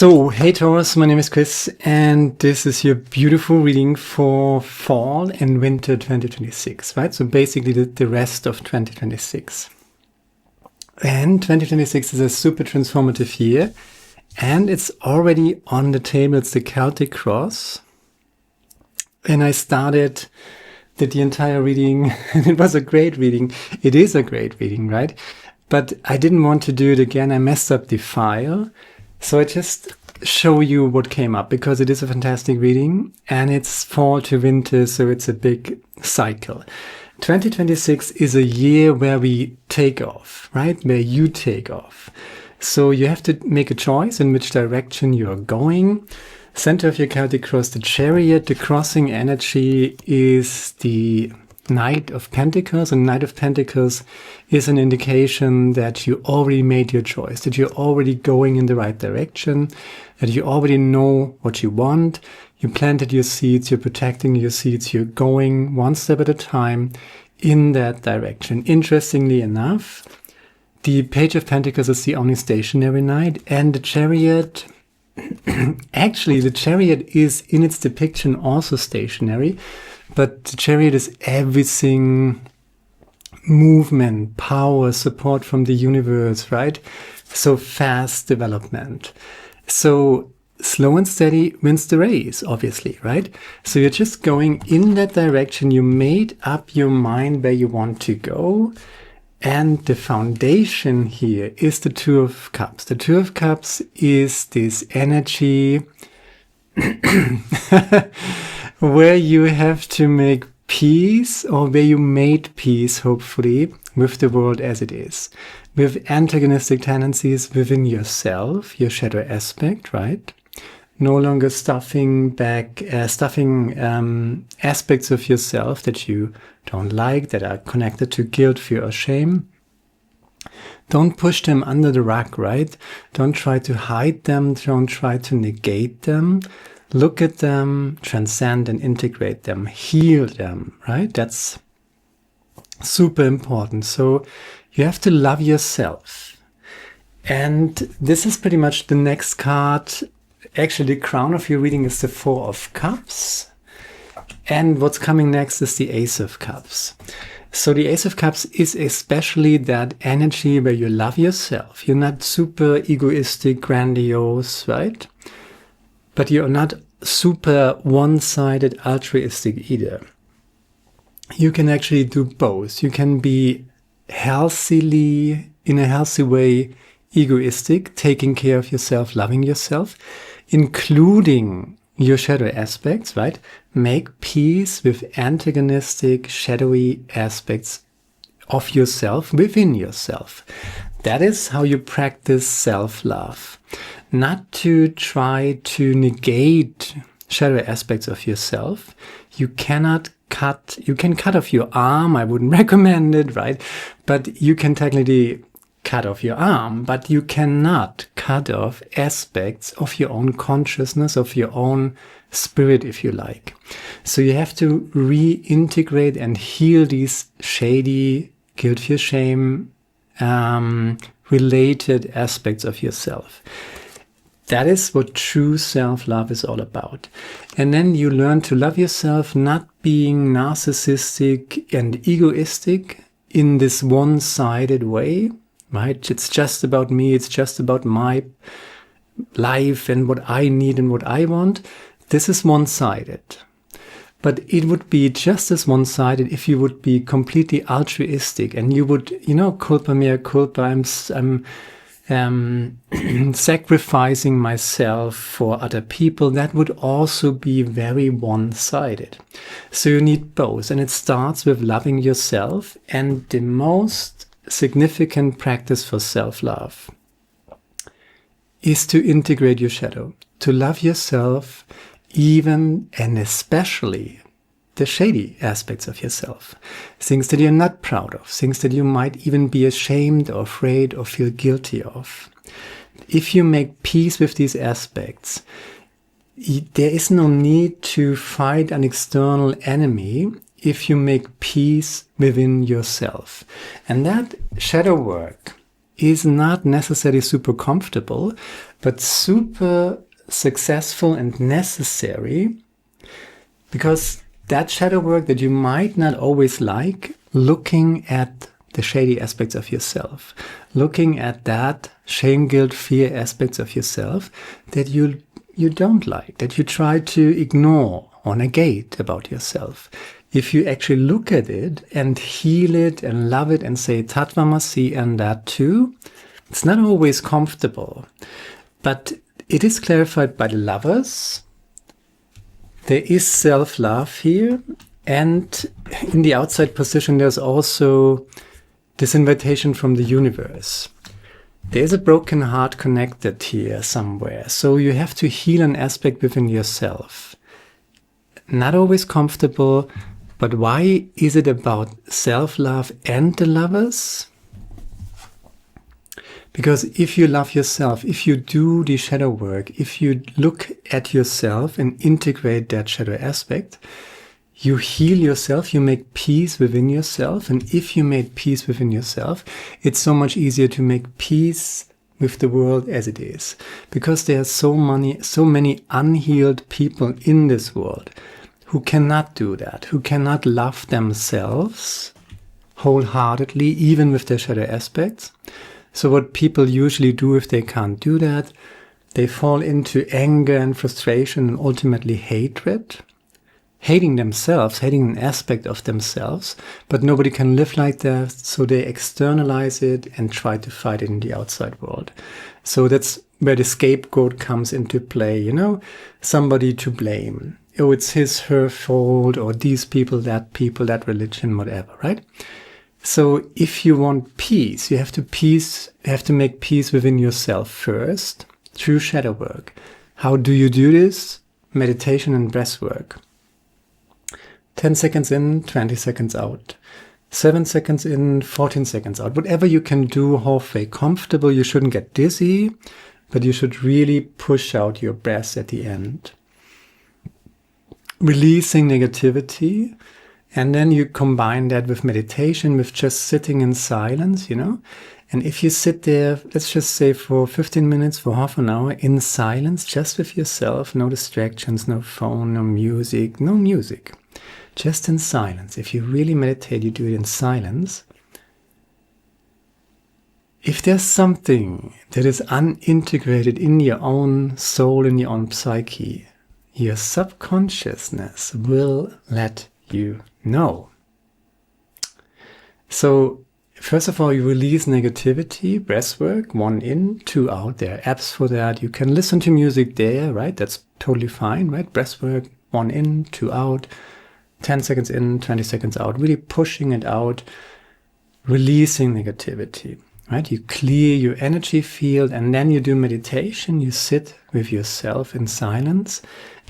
So, hey Taurus, my name is Chris, and this is your beautiful reading for fall and winter 2026, right? So basically the rest of 2026. And 2026 is a super transformative year, and it's already on the table. It's the Celtic Cross. And I did the entire reading, and it was a great reading. It is a great reading, right? But I didn't want to do it again. I messed up the file. So I just show you what came up because it is a fantastic reading and it's fall to winter, so it's a big cycle. 2026 is a year where we take off, right? Where you take off. So you have to make a choice in which direction you're going. Center of your Celtic Cross, the Chariot, the crossing energy is the Knight of Pentacles, and Knight of Pentacles is an indication that you already made your choice, that you're already going in the right direction, that you already know what you want, you planted your seeds, you're protecting your seeds, you're going one step at a time in that direction. Interestingly enough, the Page of Pentacles is the only stationary knight, and the Chariot, actually the Chariot is in its depiction also stationary, but the Chariot is everything, movement, power, support from the universe, right? So fast development. So slow and steady wins the race, obviously, right? So you're just going in that direction. You made up your mind where you want to go. And the foundation here is the Two of Cups. The Two of Cups is this energy where you have to make peace, or where you made peace, hopefully, with the world as it is, with antagonistic tendencies within yourself, your shadow aspect, right? No longer stuffing aspects of yourself that you don't like, that are connected to guilt, fear, or shame. Don't push them under the rug, right? Don't try to hide them. Don't try to negate them. Look at them, transcend and integrate them, heal them, right? That's super important. So you have to love yourself. And this is pretty much the next card. Actually, the crown of your reading is the Four of Cups. And what's coming next is the Ace of Cups. So the Ace of Cups is especially that energy where you love yourself. You're not super egoistic, grandiose, right? But you're not super one-sided altruistic either. You can actually do both. You can be healthily, in a healthy way, egoistic, taking care of yourself, loving yourself, including your shadow aspects, right? Make peace with antagonistic, shadowy aspects of yourself, within yourself. That is how you practice self-love. Not to try to negate shadow aspects of yourself. You can cut off your arm. I wouldn't recommend it, right? But you can technically cut off your arm, but you cannot cut off aspects of your own consciousness, of your own spirit, if you like. So you have to reintegrate and heal these shady, guilt, fear, shame, related aspects of yourself. That is what true self-love is all about. And then you learn to love yourself, not being narcissistic and egoistic in this one-sided way, right? It's just about me. It's just about my life and what I need and what I want. This is one-sided. But it would be just as one-sided if you would be completely altruistic and you would, culpa mea culpa, I'm sacrificing myself for other people. That would also be very one-sided. So you need both. And it starts with loving yourself. And the most significant practice for self-love is to integrate your shadow, to love yourself, even and especially the shady aspects of yourself, things that you're not proud of, things that you might even be ashamed or afraid or feel guilty of. If you make peace with these aspects, there is no need to fight an external enemy if you make peace within yourself. And that shadow work is not necessarily super comfortable, but super successful and necessary, because that shadow work that you might not always like, looking at the shady aspects of yourself, looking at that shame, guilt, fear aspects of yourself that you don't like, that you try to ignore or negate about yourself. If you actually look at it and heal it and love it and say Tattvamasi and that too, it's not always comfortable, but it is clarified by the lovers. There is self-love here, and in the outside position there's also this invitation from the universe. There's a broken heart connected here somewhere, so you have to heal an aspect within yourself. Not always comfortable, but why is it about self-love and the lovers? Because if you love yourself, if you do the shadow work, if you look at yourself and integrate that shadow aspect, you heal yourself, you make peace within yourself. And if you make peace within yourself, it's so much easier to make peace with the world as it is. Because there are so many unhealed people in this world who cannot do that, who cannot love themselves wholeheartedly, even with their shadow aspects. So what people usually do if they can't do that, they fall into anger and frustration and ultimately hatred. Hating themselves, hating an aspect of themselves, but nobody can live like that, so they externalize it and try to fight it in the outside world. So that's where the scapegoat comes into play, you know, somebody to blame. Oh, it's his, her fault, or these people, that religion, whatever, right? So if you want peace, you have to make peace within yourself first through shadow work. How do you do this? Meditation and breath work. 10 seconds in, 20 seconds out. 7 seconds in, 14 seconds out. Whatever you can do, halfway comfortable. You shouldn't get dizzy, but you should really push out your breath at the end. Releasing negativity. And then you combine that with meditation, with just sitting in silence, you know. And if you sit there, let's just say for 15 minutes, for half an hour, in silence, just with yourself, no distractions, no phone, no music, just in silence. If you really meditate, you do it in silence. If there's something that is unintegrated in your own soul, in your own psyche, your subconsciousness will let you know. So, first of all, you release negativity, breath work, 1 in, 2 out. There are apps for that. You can listen to music there, right? That's totally fine, right? Breath work, 1 in, 2 out. 10 seconds in, 20 seconds out, really pushing it out, releasing negativity, right? You clear your energy field, and then you do meditation. You sit with yourself in silence.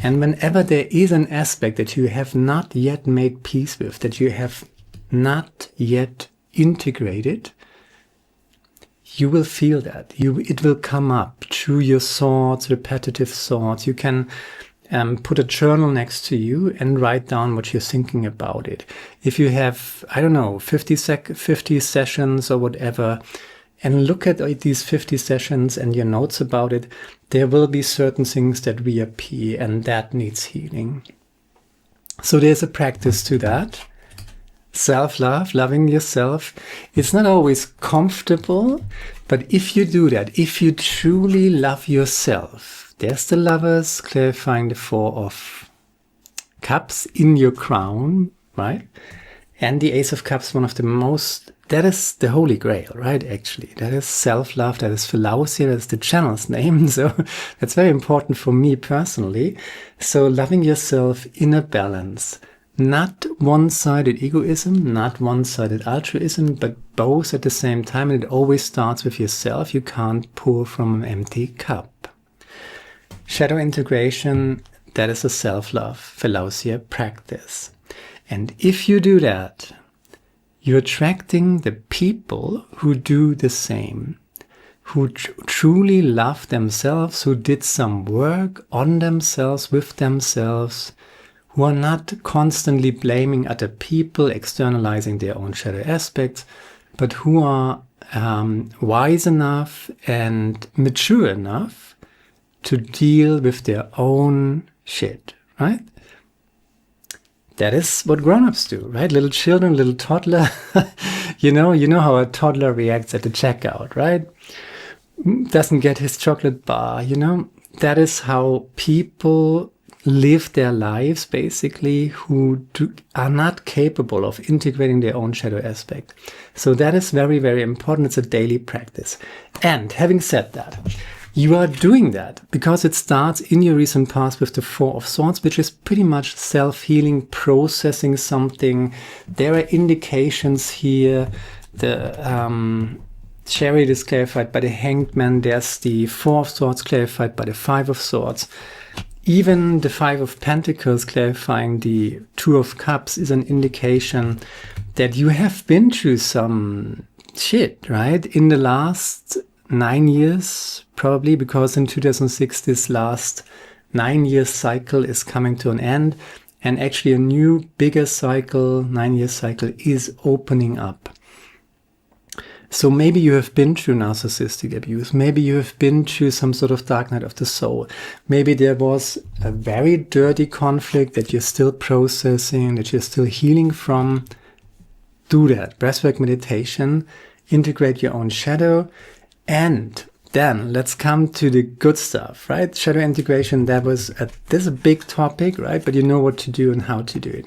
And whenever there is an aspect that you have not yet made peace with, that you have not yet integrated, you will feel that. It will come up through your thoughts, repetitive thoughts. You can put a journal next to you and write down what you're thinking about it. If you have, 50 sessions or whatever, and look at these 50 sessions and your notes about it, there will be certain things that reappear, and that needs healing. So there's a practice to that. Self-love, loving yourself. It's not always comfortable, but if you do that, if you truly love yourself, there's the lovers clarifying the 4 of Cups in your crown, right? And the Ace of Cups, one of the most, that is the Holy Grail, right? Actually, that is self-love, that is Philautia, that's the channel's name. So that's very important for me personally. So loving yourself in a balance, not one-sided egoism, not one-sided altruism, but both at the same time. And it always starts with yourself. You can't pour from an empty cup. Shadow integration, that is a self-love, Philautia practice. And if you do that, you're attracting the people who do the same, who truly love themselves, who did some work on themselves, with themselves, who are not constantly blaming other people, externalizing their own shadow aspects, but who are wise enough and mature enough to deal with their own shit, right? That is what grown-ups do, right? Little children, little toddler, you know how a toddler reacts at the checkout, right? Doesn't get his chocolate bar, That is how people live their lives, basically, who are not capable of integrating their own shadow aspect. So that is very, very important. It's a daily practice. And having said that, you are doing that because it starts in your recent past with the Four of Swords, which is pretty much self-healing, processing something. There are indications here. The Chariot is clarified by the Hanged Man. There's the Four of Swords clarified by the Five of Swords. Even the Five of Pentacles clarifying the Two of Cups is an indication that you have been through some shit, right? In the last 9 years, probably, because in 2006, this last 9-year cycle is coming to an end. And actually a new, bigger cycle, 9-year cycle, is opening up. So maybe you have been through narcissistic abuse. Maybe you have been through some sort of dark night of the soul. Maybe there was a very dirty conflict that you're still processing, that you're still healing from. Do that. Breathwork meditation. Integrate your own shadow. And then let's come to the good stuff, right? Shadow integration, this is a big topic, right? But you know what to do and how to do it.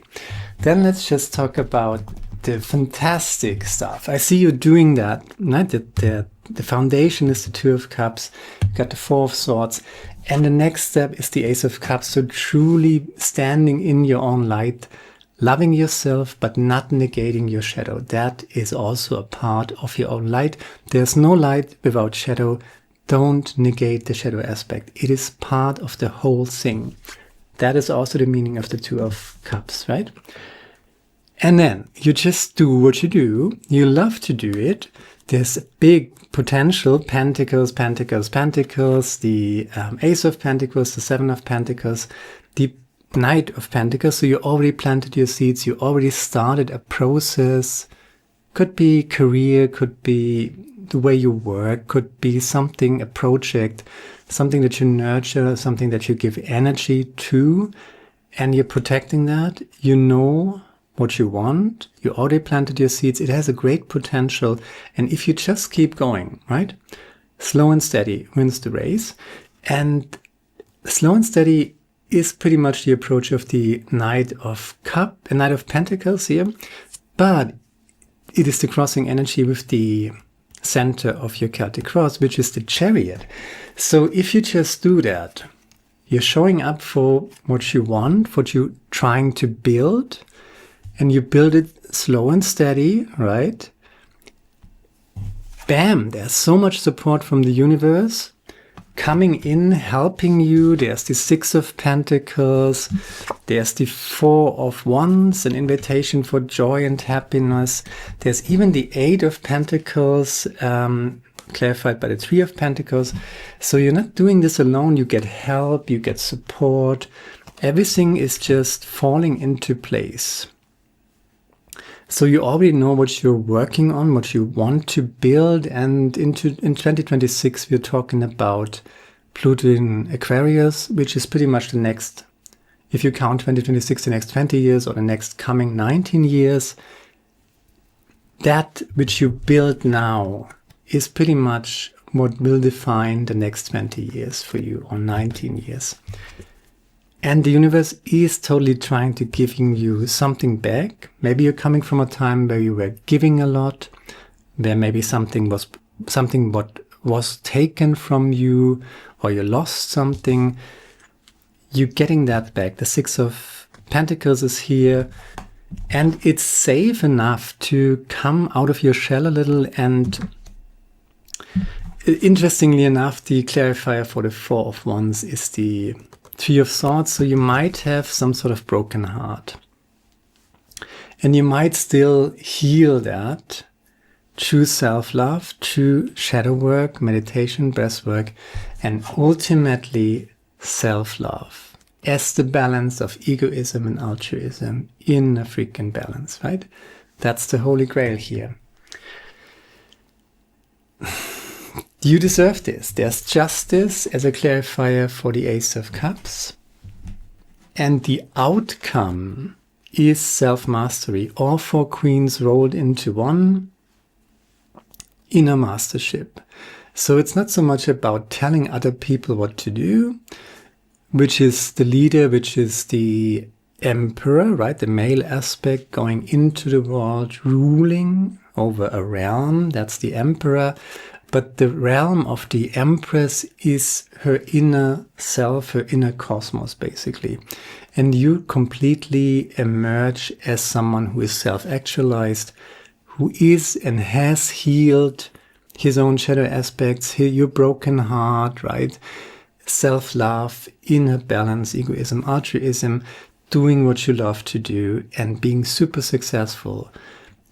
Then let's just talk about the fantastic stuff. I see you doing that, right? The foundation is the Two of Cups. You got the Four of Swords. And the next step is the Ace of Cups. So truly standing in your own light, loving yourself, but not negating your shadow. That is also a part of your own light. There's no light without shadow. Don't negate the shadow aspect. It is part of the whole thing. That is also the meaning of the Two of Cups, right? And then you just do what you do. You love to do it. There's a big potential. Pentacles, Pentacles, Pentacles, the Ace of Pentacles, the Seven of Pentacles, the Knight of Pentacles. So you already planted your seeds. You already started a process. Could be career, could be the way you work, could be something, a project, something that you nurture, something that you give energy to, and you're protecting that. You know what you want. You already planted your seeds. It has a great potential. And if you just keep going, right? Slow and steady wins the race. And slow and steady is pretty much the approach of the Knight of Pentacles here. But it is the crossing energy with the center of your Celtic cross, which is the Chariot. So if you just do that, you're showing up for what you want, what you're trying to build, and you build it slow and steady, right? Bam, there's so much support from the universe coming in, helping you. There's the Six of Pentacles. There's the Four of Wands, an invitation for joy and happiness. There's even the Eight of Pentacles, clarified by the Three of Pentacles. So you're not doing this alone. You get help, you get support. Everything is just falling into place. So you already know what you're working on, what you want to build. And in 2026, we're talking about Pluto in Aquarius, which is pretty much the next, if you count 2026, the next 20 years or the next coming 19 years. That which you build now is pretty much what will define the next 20 years for you, or 19 years. And the universe is totally trying to giving you something back. Maybe you're coming from a time where you were giving a lot, where maybe something what was taken from you, or you lost something. You're getting that back. The Six of Pentacles is here, and it's safe enough to come out of your shell a little. And interestingly enough, the clarifier for the Four of Wands is the Three of Swords. So you might have some sort of broken heart, and you might still heal that through self-love, through shadow work, meditation, breath work, and ultimately self-love as the balance of egoism and altruism in a freaking balance, right? That's the holy grail here. You deserve this. There's justice as a clarifier for the Ace of Cups. And the outcome is self-mastery. All 4 queens rolled into one, inner mastership. So it's not so much about telling other people what to do, which is the leader, which is the emperor, right? The male aspect going into the world, ruling over a realm. That's the emperor. But the realm of the empress is her inner self, her inner cosmos, basically. And you completely emerge as someone who is self-actualized, who is and has healed his own shadow aspects, your broken heart, right? Self-love, inner balance, egoism, altruism, doing what you love to do and being super successful,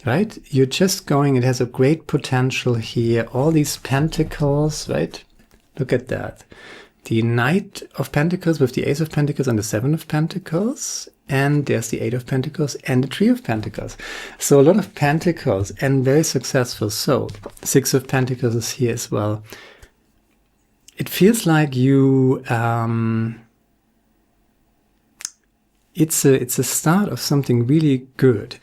right? You're just going, it has a great potential here. All these pentacles, right? Look at that. The Knight of Pentacles with the Ace of Pentacles and the Seven of Pentacles. And there's the Eight of Pentacles and the Three of Pentacles. So a lot of pentacles and very successful. So Six of Pentacles is here as well. It feels like you, it's a start of something really good.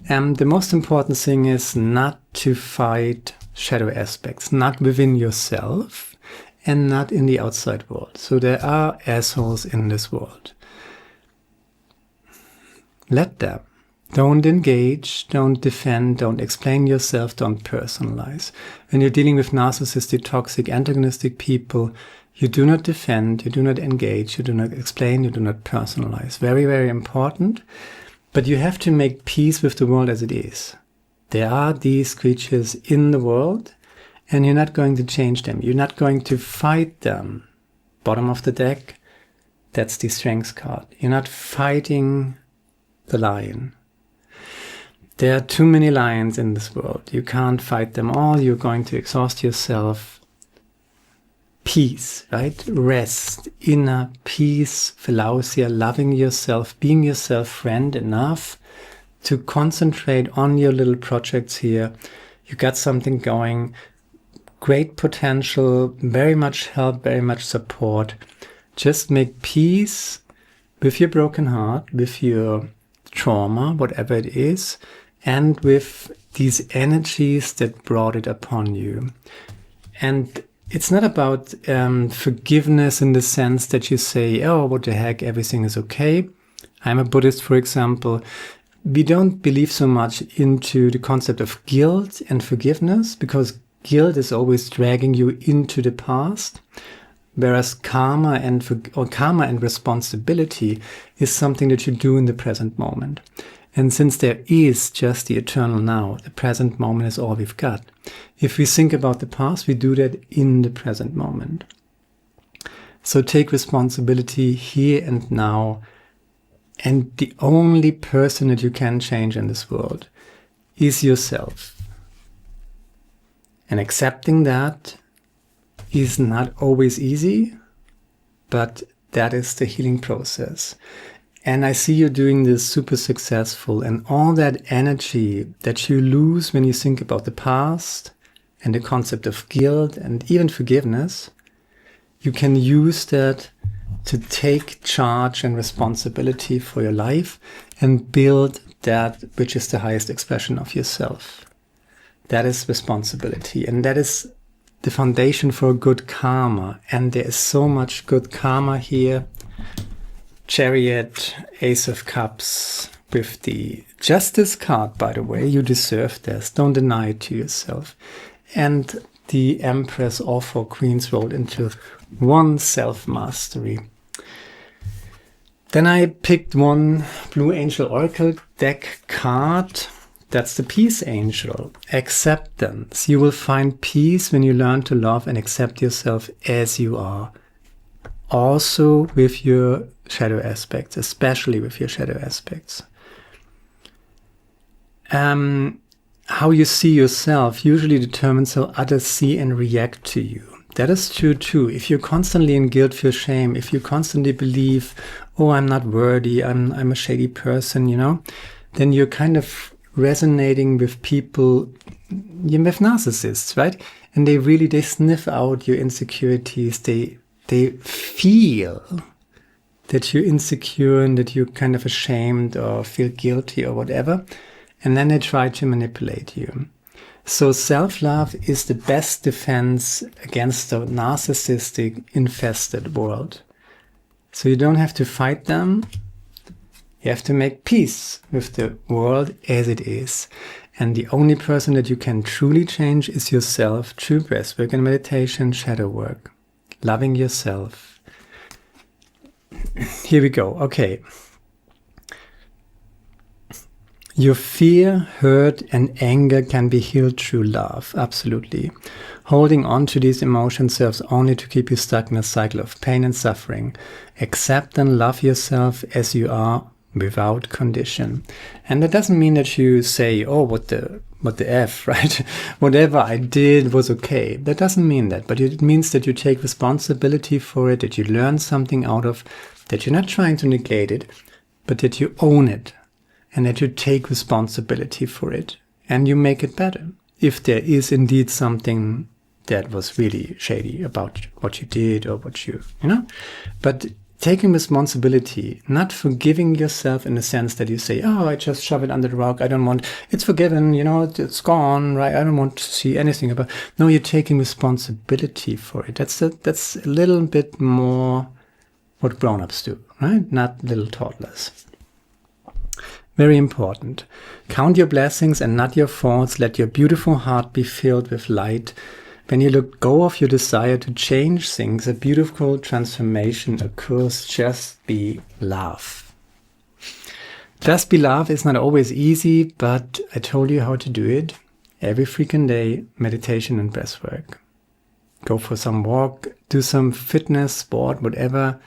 The most important thing is not to fight shadow aspects, not within yourself and not in the outside world. So there are assholes in this world. Let them. Don't engage, don't defend, don't explain yourself, don't personalize. When you're dealing with narcissistic, toxic, antagonistic people, you do not defend, you do not engage, you do not explain, you do not personalize. Very, very important. But you have to make peace with the world as it is. There are these creatures in the world, and you're not going to change them. You're not going to fight them. Bottom of the deck, that's the Strength card. You're not fighting the lion. There are too many lions in this world. You can't fight them all. You're going to exhaust yourself. Peace, right? Rest, inner peace, Philautia, loving yourself, being yourself friend enough to concentrate on your little projects here. You got something going, great potential, very much help, very much support. Just make peace with your broken heart, with your trauma, whatever it is, and with these energies that brought it upon you. And it's not about forgiveness in the sense that you say, oh, what the heck, everything is okay. I'm a Buddhist, for example. We don't believe so much into the concept of guilt and forgiveness because guilt is always dragging you into the past. Whereas karma and responsibility is something that you do in the present moment. And since there is just the eternal now, the present moment is all we've got. If we think about the past, we do that in the present moment. So take responsibility here and now. And the only person that you can change in this world is yourself. And accepting that is not always easy, but that is the healing process. And I see you doing this super successful, and all that energy that you lose when you think about the past and the concept of guilt and even forgiveness, you can use that to take charge and responsibility for your life and build that which is the highest expression of yourself. That is responsibility, and that is the foundation for good karma. And there is so much good karma here. Chariot, Ace of Cups with the Justice card, by the way. You deserve this. Don't deny it to yourself. And the Empress, all 4 queens rolled into one, self-mastery. Then I picked one Blue Angel Oracle deck card. That's the Peace Angel. Acceptance. You will find peace when you learn to love and accept yourself as you are. Also with your shadow aspects, especially with your shadow aspects. How you see yourself usually determines how others see and react to you. That is true too. If you're constantly in guilt, fear, shame, if you constantly believe, oh, I'm not worthy, I'm a shady person, you know, then you're kind of resonating with people you have narcissists, right? And they sniff out your insecurities. They feel that you're insecure and that you're kind of ashamed or feel guilty or whatever. And then they try to manipulate you. So self-love is the best defense against a narcissistic infested world. So you don't have to fight them. You have to make peace with the world as it is. And the only person that you can truly change is yourself through breathwork and meditation, shadow work, loving yourself. Here we go. Okay. Your fear, hurt, and anger can be healed through love. Absolutely. Holding on to these emotions serves only to keep you stuck in a cycle of pain and suffering. Accept and love yourself as you are, without condition. And that doesn't mean that you say, oh, what the F, right? Whatever I did was okay. That doesn't mean that. But it means that you take responsibility for it, that you learn something out of, that you're not trying to negate it, but that you own it. And that you take responsibility for it and you make it better. If there is indeed something that was really shady about what you did or what you know. But taking responsibility, not forgiving yourself in the sense that you say, oh, I just shove it under the rug. I don't want, it's forgiven, it's gone, right? I don't want to see anything about. No, you're taking responsibility for it. That's a little bit more what grown-ups do, right? Not little toddlers. Very important. Count your blessings and not your faults. Let your beautiful heart be filled with light. When you let go of your desire to change things, a beautiful transformation occurs. Just be love. Just be love is not always easy, but I told you how to do it. Every freaking day, meditation and breathwork. Go for some walk, do some fitness, sport, whatever.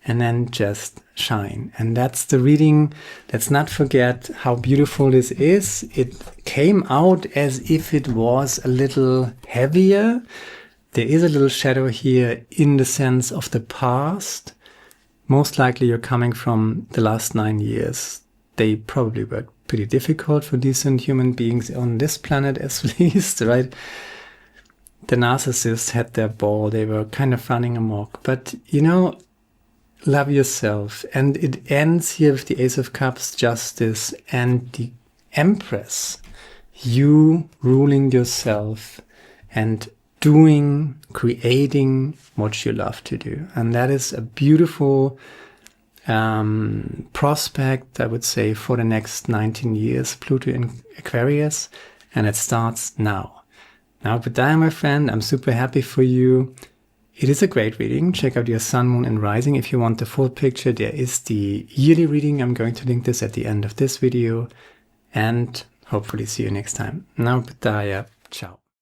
And then just shine. And that's the reading. Let's not forget how beautiful this is. It came out as if it was a little heavier. There is a little shadow here in the sense of the past. Most likely you're coming from the last 9 years. They probably were pretty difficult for decent human beings on this planet at least, right? The narcissists had their ball. They were kind of running amok. But, love yourself. And it ends here with the Ace of Cups, Justice, and the Empress. You ruling yourself and doing, creating what you love to do. And that is a beautiful prospect, I would say, for the next 19 years, Pluto in Aquarius. And it starts now. Now, Budaya, my friend, I'm super happy for you. It is a great reading. Check out your Sun, Moon, and Rising. If you want the full picture, there is the yearly reading. I'm going to link this at the end of this video. And hopefully see you next time. Now, Budaya. Ciao.